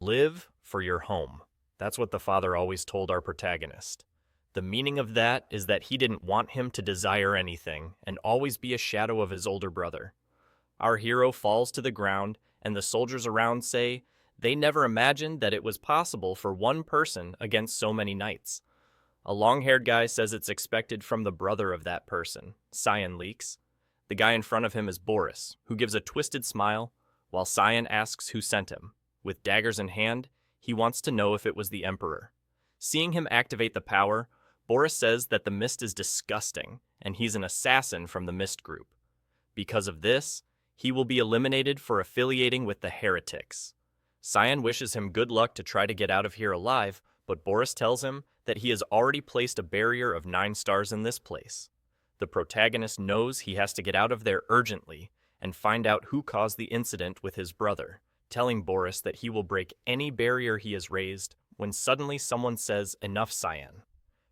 Live for your home. That's what the father always told our protagonist. The meaning of that is that he didn't want him to desire anything and always be a shadow of his older brother. Our hero falls to the ground, and the soldiers around say they never imagined that it was possible for one person against so many knights. A long-haired guy says it's expected from the brother of that person, Cyan leaks. The guy in front of him is Boris, who gives a twisted smile, while Cyan asks who sent him. With daggers in hand, he wants to know if it was the Emperor. Seeing him activate the power, Boris says that the Mist is disgusting, and he's an assassin from the Mist group. Because of this, he will be eliminated for affiliating with the heretics. Cyan wishes him good luck to try to get out of here alive, but Boris tells him that he has already placed a barrier of 9 stars in this place. The protagonist knows he has to get out of there urgently and find out who caused the incident with his brother, telling Boris that he will break any barrier he has raised when suddenly someone says, "Enough, Cyan."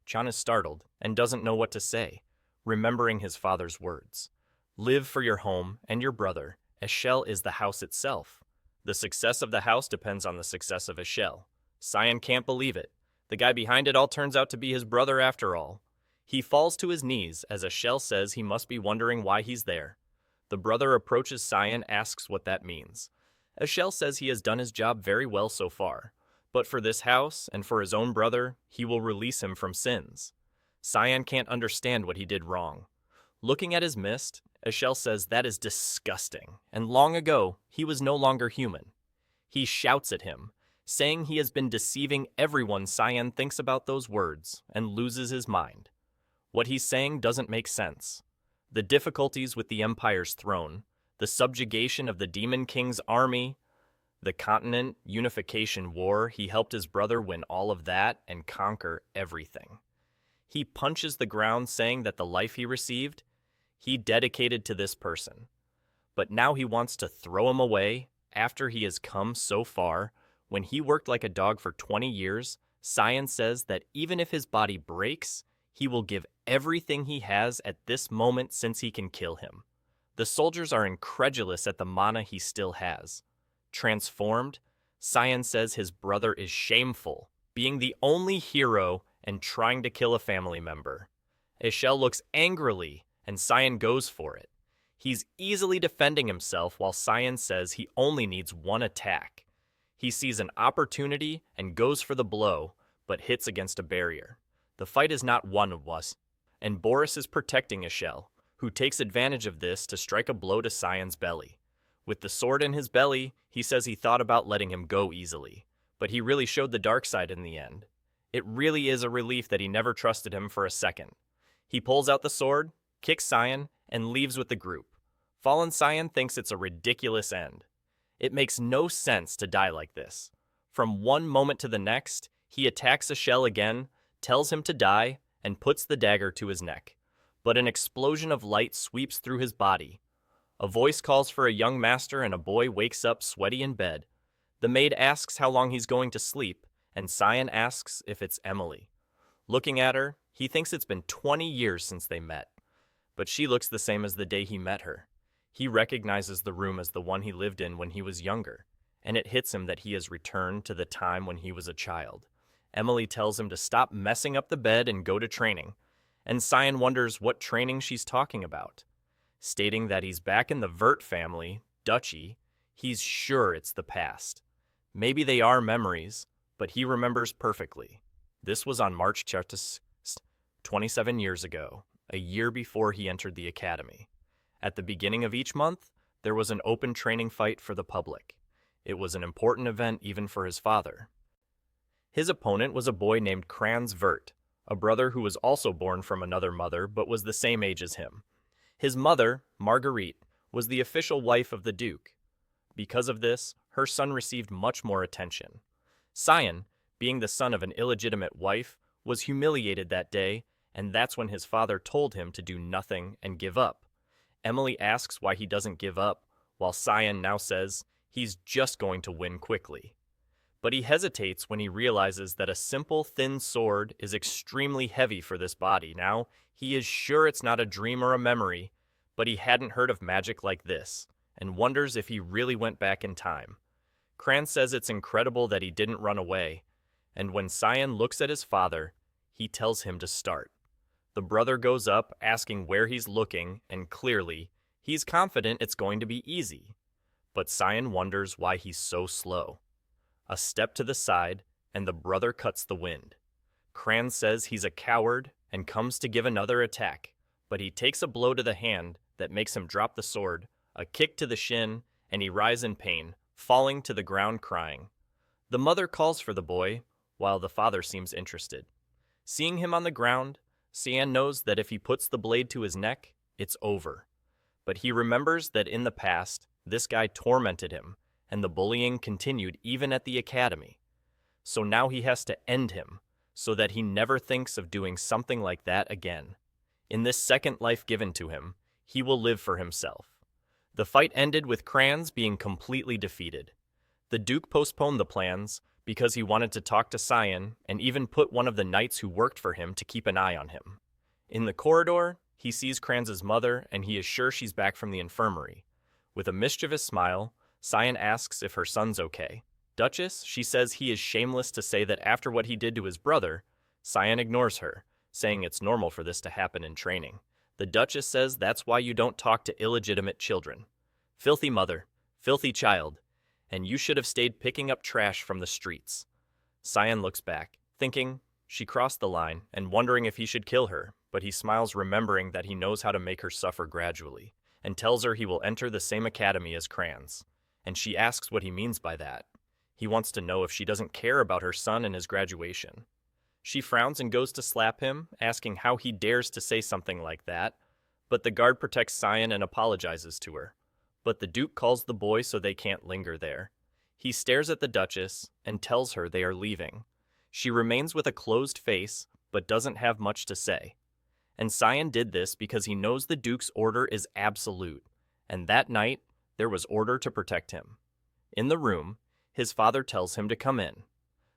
Chan is startled and doesn't know what to say, remembering his father's words. Live for your home and your brother. Eshel is the house itself. The success of the house depends on the success of Eshel. Cyan can't believe it. The guy behind it all turns out to be his brother after all. He falls to his knees as Eshel says he must be wondering why he's there. The brother approaches Cyan, asks what that means. Eshel says he has done his job very well so far, but for this house and for his own brother, he will release him from sins. Cyan can't understand what he did wrong. Looking at his mist, Eshel says that is disgusting, and long ago, he was no longer human. He shouts at him, saying he has been deceiving everyone. Cyan thinks about those words and loses his mind. What he's saying doesn't make sense. The difficulties with the Empire's throne, the subjugation of the Demon King's army, the continent unification war, he helped his brother win all of that and conquer everything. He punches the ground saying that the life he received, he dedicated to this person. But now he wants to throw him away after he has come so far. When he worked like a dog for 20 years, Cyan says that even if his body breaks, he will give everything he has at this moment since he can kill him. The soldiers are incredulous at the mana he still has. Transformed, Cyan says his brother is shameful, being the only hero and trying to kill a family member. Eshel looks angrily, and Cyan goes for it. He's easily defending himself while Cyan says he only needs one attack. He sees an opportunity and goes for the blow, but hits against a barrier. The fight is not won of us, and Boris is protecting Eshel, who takes advantage of this to strike a blow to Cyan's belly. With the sword in his belly, he says he thought about letting him go easily, but he really showed the dark side in the end. It really is a relief that he never trusted him for a second. He pulls out the sword, kicks Cyan, and leaves with the group. Fallen Cyan thinks it's a ridiculous end. It makes no sense to die like this. From one moment to the next, he attacks Eshel again, tells him to die, and puts the dagger to his neck. But an explosion of light sweeps through his body. A voice calls for a young master and a boy wakes up sweaty in bed. The maid asks how long he's going to sleep, and Cyan asks if it's Emily. Looking at her, he thinks it's been 20 years since they met. But she looks the same as the day he met her. He recognizes the room as the one he lived in when he was younger, and it hits him that he has returned to the time when he was a child. Emily tells him to stop messing up the bed and go to training, and Cyan wonders what training she's talking about. Stating that he's back in the Vert family, Duchy, he's sure it's the past. Maybe they are memories, but he remembers perfectly. This was on March 27 years ago, a year before he entered the academy. At the beginning of each month, there was an open training fight for the public. It was an important event even for his father. His opponent was a boy named Kranz Vert, a brother who was also born from another mother but was the same age as him. His mother, Marguerite, was the official wife of the Duke. Because of this, her son received much more attention. Cyan, being the son of an illegitimate wife, was humiliated that day, and that's when his father told him to do nothing and give up. Emily asks why he doesn't give up, while Cyan now says he's just going to win quickly. But he hesitates when he realizes that a simple thin sword is extremely heavy for this body. Now, he is sure it's not a dream or a memory, but he hadn't heard of magic like this, and wonders if he really went back in time. Kran says it's incredible that he didn't run away, and when Cyan looks at his father, he tells him to start. The brother goes up, asking where he's looking, and clearly, he's confident it's going to be easy. But Cyan wonders why he's so slow. A step to the side, and the brother cuts the wind. Kran says he's a coward and comes to give another attack, but he takes a blow to the hand that makes him drop the sword, a kick to the shin, and he writhes in pain, falling to the ground crying. The mother calls for the boy, while the father seems interested. Seeing him on the ground, Cyan knows that if he puts the blade to his neck, it's over. But he remembers that in the past, this guy tormented him, and the bullying continued even at the academy. So now he has to end him, so that he never thinks of doing something like that again. In this second life given to him, he will live for himself. The fight ended with Kranz being completely defeated. The Duke postponed the plans because he wanted to talk to Cyan and even put one of the knights who worked for him to keep an eye on him. In the corridor, he sees Kranz's mother and he is sure she's back from the infirmary. With a mischievous smile, Cyan asks if her son's okay. Duchess, she says he is shameless to say that after what he did to his brother. Cyan ignores her, saying it's normal for this to happen in training. The Duchess says that's why you don't talk to illegitimate children. Filthy mother, filthy child, and you should have stayed picking up trash from the streets. Cyan looks back, thinking she crossed the line and wondering if he should kill her, but he smiles remembering that he knows how to make her suffer gradually, and tells her he will enter the same academy as Kranz. And she asks what he means by that. He wants to know if she doesn't care about her son and his graduation. She frowns and goes to slap him, asking how he dares to say something like that, but the guard protects Cyan and apologizes to her. But the Duke calls the boy so they can't linger there. He stares at the Duchess and tells her they are leaving. She remains with a closed face, but doesn't have much to say. And Cyan did this because he knows the Duke's order is absolute, and that night there was order to protect him. In the room, his father tells him to come in.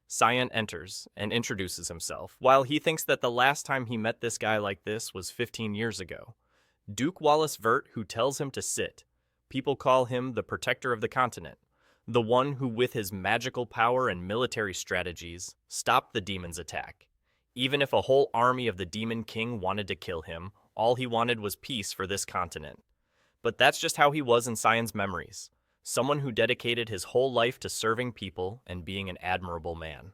Cyan enters and introduces himself, while he thinks that the last time he met this guy like this was 15 years ago. Duke Wallace Vert, who tells him to sit. People call him the protector of the continent, the one who with his magical power and military strategies stopped the demon's attack. Even if a whole army of the Demon King wanted to kill him, all he wanted was peace for this continent. But that's just how he was in Cyan's memories. Someone who dedicated his whole life to serving people and being an admirable man.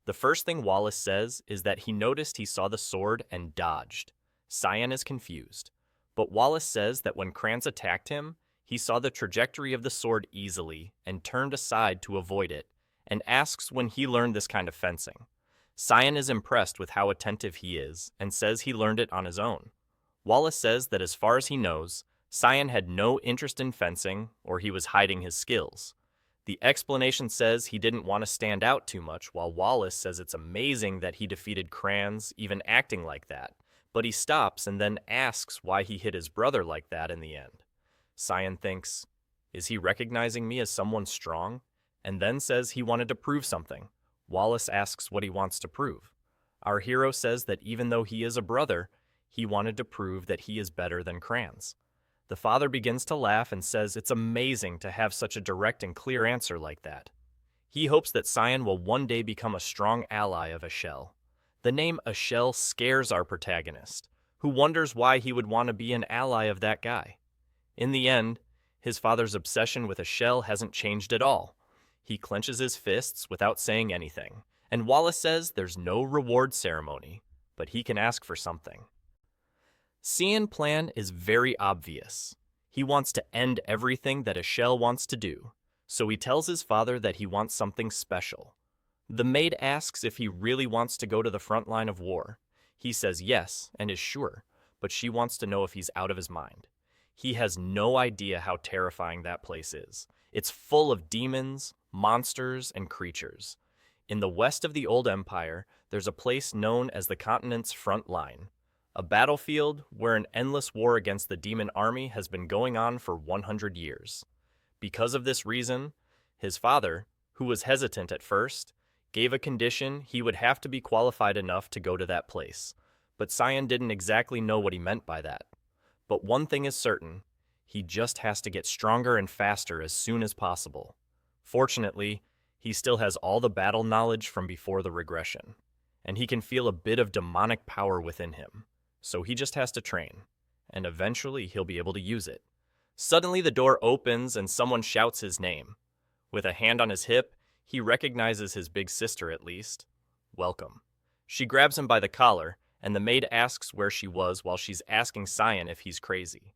The first thing Wallace says is that he noticed he saw the sword and dodged. Cyan is confused. But Wallace says that when Kranz attacked him, he saw the trajectory of the sword easily and turned aside to avoid it, and asks when he learned this kind of fencing. Cyan is impressed with how attentive he is and says he learned it on his own. Wallace says that as far as he knows, Cyan had no interest in fencing or he was hiding his skills. The explanation says he didn't want to stand out too much, while Wallace says it's amazing that he defeated Kranz even acting like that, but he stops and then asks why he hit his brother like that in the end. Cyan thinks, is he recognizing me as someone strong? And then says he wanted to prove something. Wallace asks what he wants to prove. Our hero says that even though he is a brother, he wanted to prove that he is better than Kranz. The father begins to laugh and says it's amazing to have such a direct and clear answer like that. He hopes that Cyan will one day become a strong ally of Ashel. The name Ashel scares our protagonist, who wonders why he would want to be an ally of that guy. In the end, his father's obsession with Ashel hasn't changed at all. He clenches his fists without saying anything, and Wallace says there's no reward ceremony, but he can ask for something. Cyan's plan is very obvious. He wants to end everything that Ashel wants to do, so he tells his father that he wants something special. The maid asks if he really wants to go to the front line of war. He says yes and is sure, but she wants to know if he's out of his mind. He has no idea how terrifying that place is. It's full of demons, monsters, and creatures. In the west of the old empire, there's a place known as the continent's front line, a battlefield where an endless war against the demon army has been going on for 100 years. Because of this reason, his father, who was hesitant at first, gave a condition he would have to be qualified enough to go to that place. But Cyan didn't exactly know what he meant by that. But one thing is certain, he just has to get stronger and faster as soon as possible. Fortunately, he still has all the battle knowledge from before the regression, and he can feel a bit of demonic power within him, so he just has to train, and eventually he'll be able to use it. Suddenly the door opens and someone shouts his name. With a hand on his hip, he recognizes his big sister at least. Welcome. She grabs him by the collar, and the maid asks where she was while she's asking Cyan if he's crazy.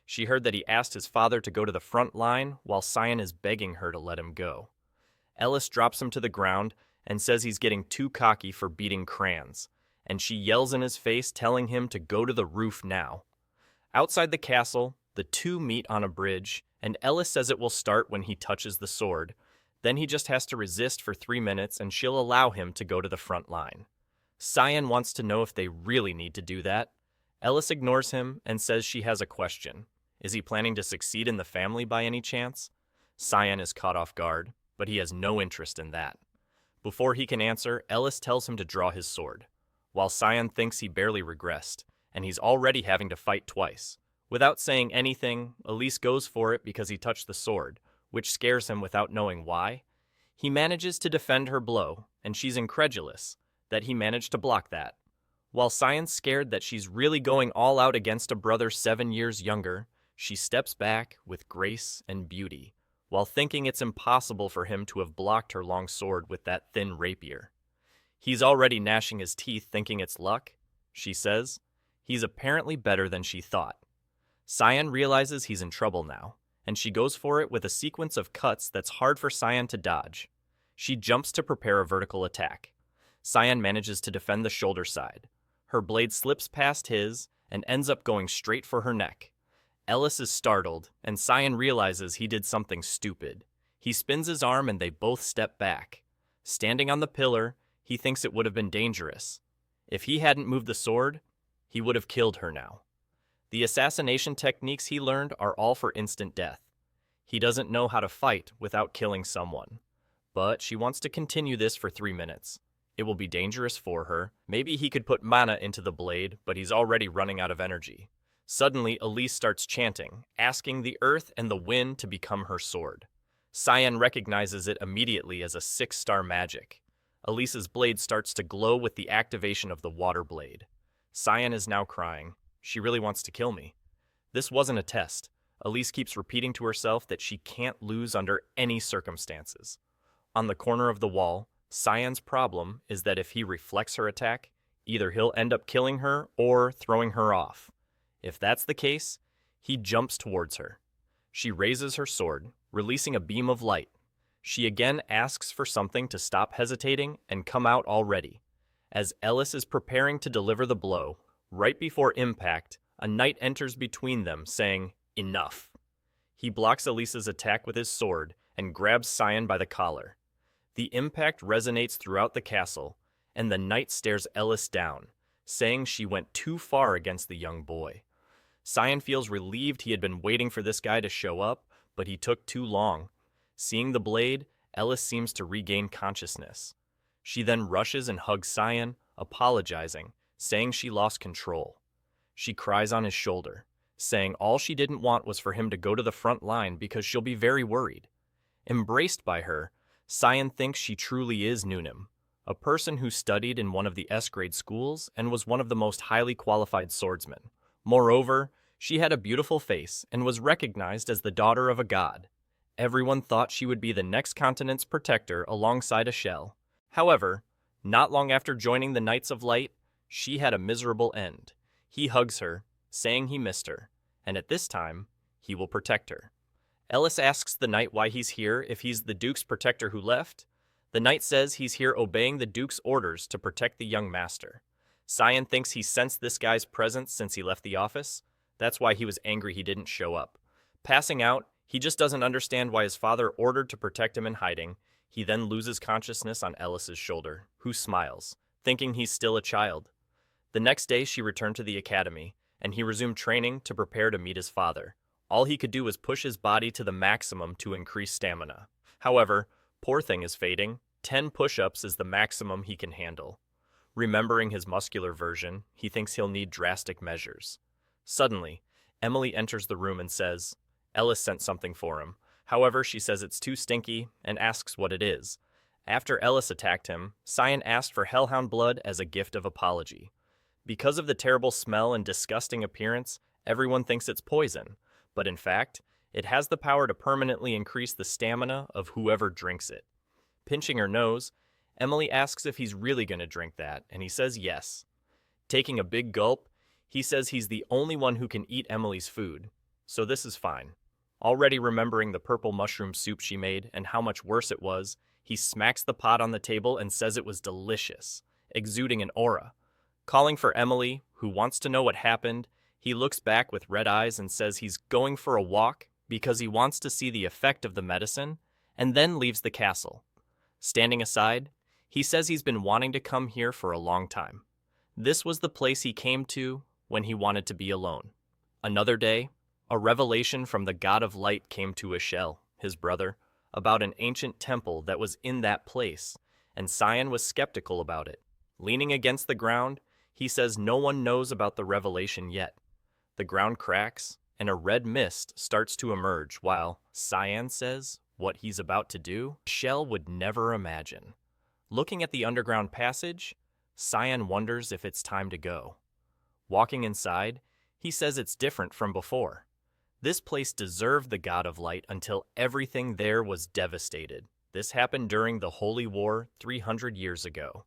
She heard that he asked his father to go to the front line while Cyan is begging her to let him go. Ellis drops him to the ground and says he's getting too cocky for beating crayons, and she yells in his face telling him to go to the roof now. Outside the castle, the two meet on a bridge, and Ellis says it will start when he touches the sword. Then he just has to resist for 3 minutes and she'll allow him to go to the front line. Cyan wants to know if they really need to do that. Ellis ignores him and says she has a question. Is he planning to succeed in the family by any chance? Cyan is caught off guard, but he has no interest in that. Before he can answer, Ellis tells him to draw his sword, while Cyan thinks he barely regressed, and he's already having to fight twice. Without saying anything, Elise goes for it because he touched the sword, which scares him without knowing why. He manages to defend her blow, and she's incredulous that he managed to block that. While Cyan's scared that she's really going all out against a brother 7 years younger, she steps back with grace and beauty, while thinking it's impossible for him to have blocked her long sword with that thin rapier. He's already gnashing his teeth thinking it's luck, she says. He's apparently better than she thought. Cyan realizes he's in trouble now, and she goes for it with a sequence of cuts that's hard for Cyan to dodge. She jumps to prepare a vertical attack. Cyan manages to defend the shoulder side. Her blade slips past his and ends up going straight for her neck. Ellis is startled, and Cyan realizes he did something stupid. He spins his arm and they both step back. Standing on the pillar, he thinks it would have been dangerous. If he hadn't moved the sword, he would have killed her now. The assassination techniques he learned are all for instant death. He doesn't know how to fight without killing someone. But she wants to continue this for 3 minutes. It will be dangerous for her. Maybe he could put mana into the blade, but he's already running out of energy. Suddenly, Elise starts chanting, asking the earth and the wind to become her sword. Cyan recognizes it immediately as a 6-star magic. Elise's blade starts to glow with the activation of the water blade. Cyan is now crying. She really wants to kill me. This wasn't a test. Elise keeps repeating to herself that she can't lose under any circumstances. On the corner of the wall, Cyan's problem is that if he reflects her attack, either he'll end up killing her or throwing her off. If that's the case, he jumps towards her. She raises her sword, releasing a beam of light. She again asks for something to stop hesitating and come out already. As Ellis is preparing to deliver the blow, right before impact, a knight enters between them, saying, "Enough." He blocks Elise's attack with his sword and grabs Cyan by the collar. The impact resonates throughout the castle, and the knight stares Ellis down, saying she went too far against the young boy. Cyan feels relieved he had been waiting for this guy to show up, but he took too long. Seeing the blade, Ellis seems to regain consciousness. She then rushes and hugs Cyan, apologizing, saying she lost control. She cries on his shoulder, saying all she didn't want was for him to go to the front line because she'll be very worried. Embraced by her, Cyan thinks she truly is Noonim, a person who studied in one of the S-grade schools and was one of the most highly qualified swordsmen. Moreover, she had a beautiful face and was recognized as the daughter of a god. Everyone thought she would be the next continent's protector alongside a shell. However, not long after joining the Knights of Light, she had a miserable end. He hugs her, saying he missed her, and at this time, he will protect her. Ellis asks the knight why he's here if he's the Duke's protector who left. The knight says he's here obeying the Duke's orders to protect the young master. Cyan thinks he sensed this guy's presence since he left the office. That's why he was angry he didn't show up. Passing out, he just doesn't understand why his father ordered to protect him in hiding. He then loses consciousness on Ellis's shoulder, who smiles, thinking he's still a child. The next day, she returned to the academy, and he resumed training to prepare to meet his father. All he could do was push his body to the maximum to increase stamina. However, poor thing is fading. 10 push-ups is the maximum he can handle. Remembering his muscular version, he thinks he'll need drastic measures. Suddenly, Emily enters the room and says, Ellis sent something for him. However, she says it's too stinky and asks what it is. After Ellis attacked him, Cyan asked for hellhound blood as a gift of apology. Because of the terrible smell and disgusting appearance, everyone thinks it's poison, but in fact, it has the power to permanently increase the stamina of whoever drinks it. Pinching her nose, Emily asks if he's really going to drink that, and he says yes. Taking a big gulp, he says he's the only one who can eat Emily's food, so this is fine. Already remembering the purple mushroom soup she made and how much worse it was, he smacks the pot on the table and says it was delicious, exuding an aura. Calling for Emily, who wants to know what happened, he looks back with red eyes and says he's going for a walk because he wants to see the effect of the medicine, and then leaves the castle. Standing aside, he says he's been wanting to come here for a long time. This was the place he came to when he wanted to be alone. Another day, a revelation from the God of Light came to Yahello, his brother, about an ancient temple that was in that place, and Cyan was skeptical about it. Leaning against the ground, he says no one knows about the revelation yet. The ground cracks, and a red mist starts to emerge while Cyan says what he's about to do, Yahello would never imagine. Looking at the underground passage, Cyan wonders if it's time to go. Walking inside, he says it's different from before. This place deserved the God of Light until everything there was devastated. This happened during the Holy War 300 years ago.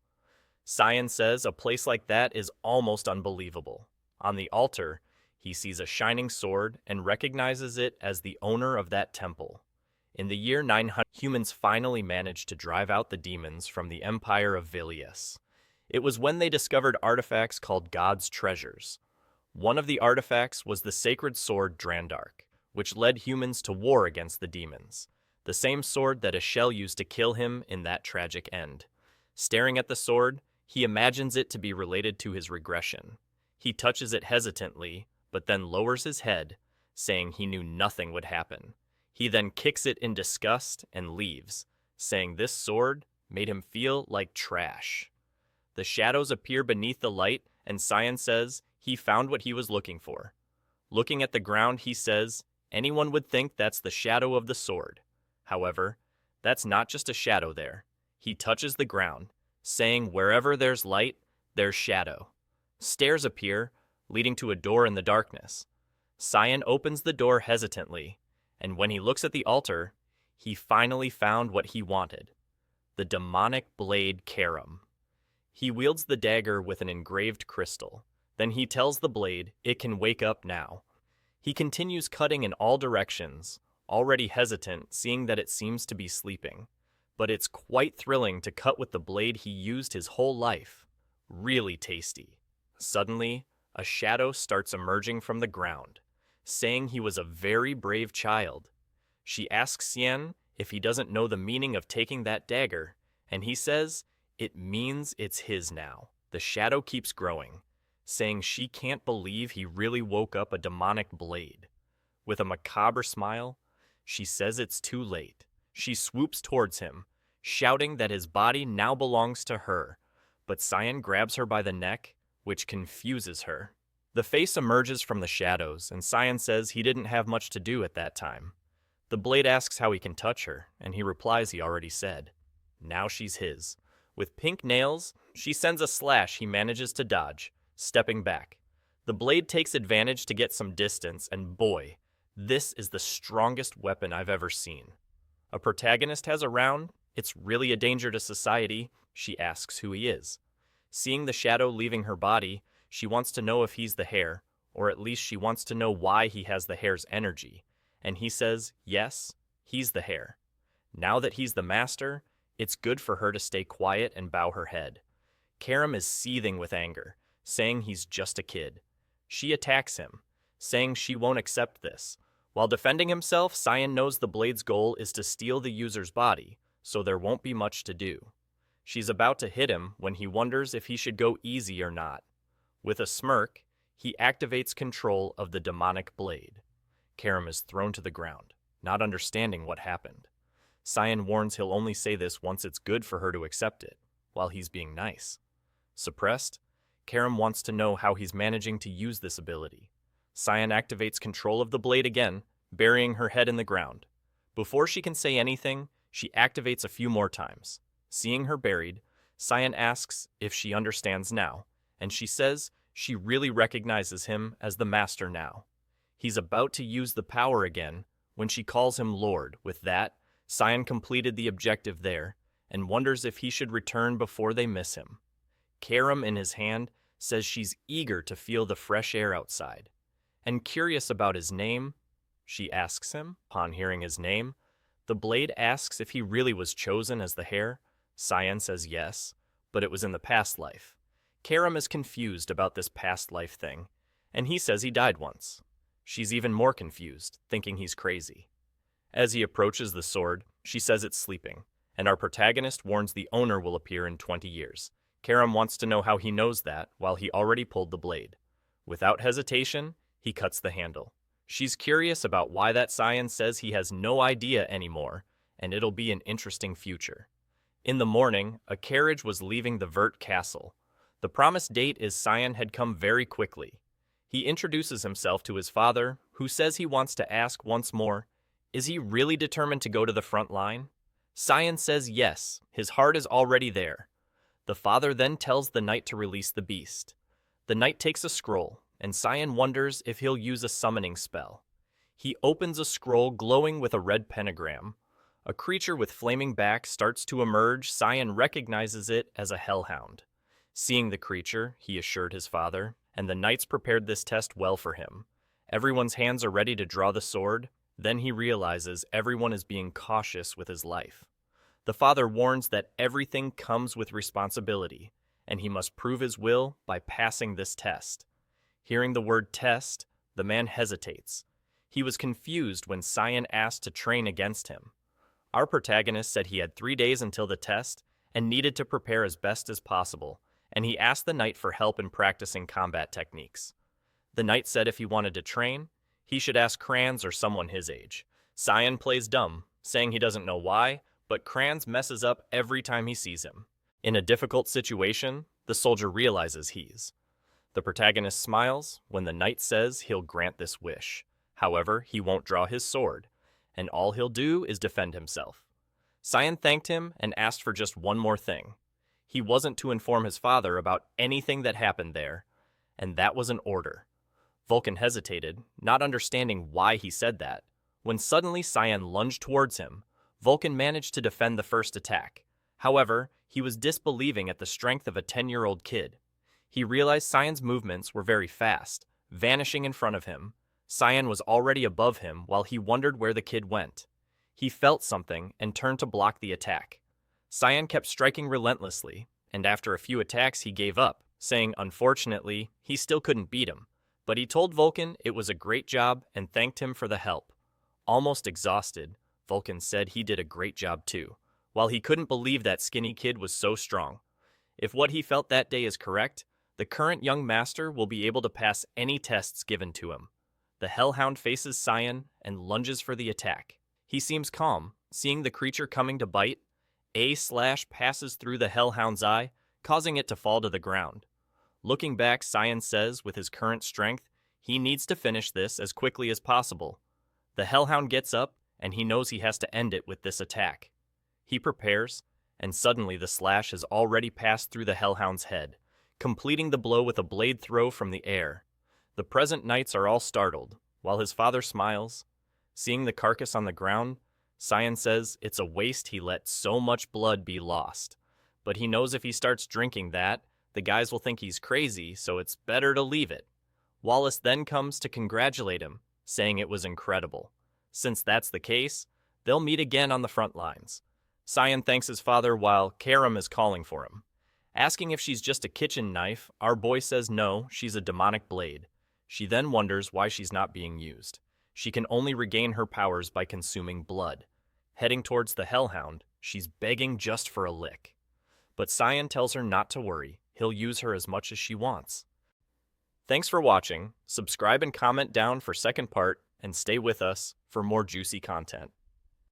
Cyan says a place like that is almost unbelievable. On the altar, he sees a shining sword and recognizes it as the owner of that temple. In the year 900, humans finally managed to drive out the demons from the empire of Vilius. It was when they discovered artifacts called God's treasures. One of the artifacts was the sacred sword Drandark, which led humans to war against the demons. The same sword that Yahello used to kill him in that tragic end. Staring at the sword, he imagines it to be related to his regression. He touches it hesitantly, but then lowers his head, saying he knew nothing would happen. He then kicks it in disgust and leaves, saying this sword made him feel like trash. The shadows appear beneath the light, and Cyan says he found what he was looking for. Looking at the ground, he says anyone would think that's the shadow of the sword. However, that's not just a shadow there. He touches the ground, saying wherever there's light, there's shadow. Stairs appear, leading to a door in the darkness. Cyan opens the door hesitantly, and when he looks at the altar, he finally found what he wanted. The demonic blade Karam. He wields the dagger with an engraved crystal. Then he tells the blade it can wake up now. He continues cutting in all directions, already hesitant seeing that it seems to be sleeping. But it's quite thrilling to cut with the blade he used his whole life. Really tasty. Suddenly, a shadow starts emerging from the ground, saying he was a very brave child. She asks Cyan if he doesn't know the meaning of taking that dagger, and he says it means it's his now. The shadow keeps growing, saying she can't believe he really woke up a demonic blade. With a macabre smile, she says it's too late. She swoops towards him, shouting that his body now belongs to her, but Cyan grabs her by the neck, which confuses her. The face emerges from the shadows, and Cyan says he didn't have much to do at that time. The blade asks how he can touch her, and he replies he already said. Now she's his. With pink nails, she sends a slash he manages to dodge, stepping back. The blade takes advantage to get some distance, and boy, this is the strongest weapon I've ever seen. A protagonist has a round, it's really a danger to society, she asks who he is. Seeing the shadow leaving her body, she wants to know if he's the hair, or at least she wants to know why he has the hair's energy. And he says, yes, he's the hair. Now that he's the master, it's good for her to stay quiet and bow her head. Karam is seething with anger, saying he's just a kid. She attacks him, saying she won't accept this. While defending himself, Cyan knows the blade's goal is to steal the user's body, so there won't be much to do. She's about to hit him when he wonders if he should go easy or not. With a smirk, he activates control of the demonic blade. Karam is thrown to the ground, not understanding what happened. Cyan warns he'll only say this once it's good for her to accept it, while he's being nice. Suppressed, Karam wants to know how he's managing to use this ability. Cyan activates control of the blade again, burying her head in the ground. Before she can say anything, she activates a few more times. Seeing her buried, Cyan asks if she understands now, and she says she really recognizes him as the master now. He's about to use the power again when she calls him Lord. With that, Cyan completed the objective there and wonders if he should return before they miss him. Karam in his hand says she's eager to feel the fresh air outside. And curious about his name, she asks him. Upon hearing his name, the blade asks if he really was chosen as the heir. Cyan says yes, but it was in the past life. Karam is confused about this past life thing, and he says he died once. She's even more confused, thinking he's crazy. As he approaches the sword, she says it's sleeping, and our protagonist warns the owner will appear in 20 years. Karam wants to know how he knows that while he already pulled the blade. Without hesitation, he cuts the handle. She's curious about why that Cyan says he has no idea anymore, and it'll be an interesting future. In the morning, a carriage was leaving the Vert Castle. The promised date is Cyan had come very quickly. He introduces himself to his father, who says he wants to ask once more, is he really determined to go to the front line? Cyan says yes, his heart is already there. The father then tells the knight to release the beast. The knight takes a scroll, and Cyan wonders if he'll use a summoning spell. He opens a scroll glowing with a red pentagram. A creature with flaming back starts to emerge. Cyan recognizes it as a hellhound. Seeing the creature, he assured his father, and the knights prepared this test well for him. Everyone's hands are ready to draw the sword. Then he realizes everyone is being cautious with his life. The father warns that everything comes with responsibility, and he must prove his will by passing this test. Hearing the word test, the man hesitates. He was confused when Cyan asked to train against him. Our protagonist said he had 3 days until the test and needed to prepare as best as possible, and he asked the knight for help in practicing combat techniques. The knight said if he wanted to train, he should ask Kranz or someone his age. Cyan plays dumb, saying he doesn't know why, but Kranz messes up every time he sees him. In a difficult situation, the soldier realizes he's. The protagonist smiles when the knight says he'll grant this wish. However, he won't draw his sword, and all he'll do is defend himself. Cyan thanked him and asked for just one more thing. He wasn't to inform his father about anything that happened there, and that was an order. Vulcan hesitated, not understanding why he said that. When suddenly Cyan lunged towards him, Vulcan managed to defend the first attack. However, he was disbelieving at the strength of a 10-year-old kid. He realized Cyan's movements were very fast, vanishing in front of him. Cyan was already above him while he wondered where the kid went. He felt something and turned to block the attack. Cyan kept striking relentlessly, and after a few attacks he gave up, saying unfortunately he still couldn't beat him. But he told Vulcan it was a great job and thanked him for the help. Almost exhausted, Vulcan said he did a great job too, while he couldn't believe that skinny kid was so strong. If what he felt that day is correct, the current young master will be able to pass any tests given to him. The hellhound faces Cyan and lunges for the attack. He seems calm, seeing the creature coming to bite. A slash passes through the hellhound's eye, causing it to fall to the ground. Looking back, Cyan says with his current strength, he needs to finish this as quickly as possible. The hellhound gets up, and he knows he has to end it with this attack. He prepares, and suddenly the slash has already passed through the hellhound's head, completing the blow with a blade throw from the air. The present knights are all startled, while his father smiles. Seeing the carcass on the ground, Cyan says it's a waste he let so much blood be lost. But he knows if he starts drinking that, the guys will think he's crazy, so it's better to leave it. Wallace then comes to congratulate him, saying it was incredible. Since that's the case, they'll meet again on the front lines. Cyan thanks his father while Karam is calling for him. Asking if she's just a kitchen knife, our boy says no, she's a demonic blade. She then wonders why she's not being used. She can only regain her powers by consuming blood. Heading towards the hellhound, she's begging just for a lick. But Cyan tells her not to worry, he'll use her as much as she wants. Thanks for watching, subscribe and comment down for second part, and stay with us for more juicy content.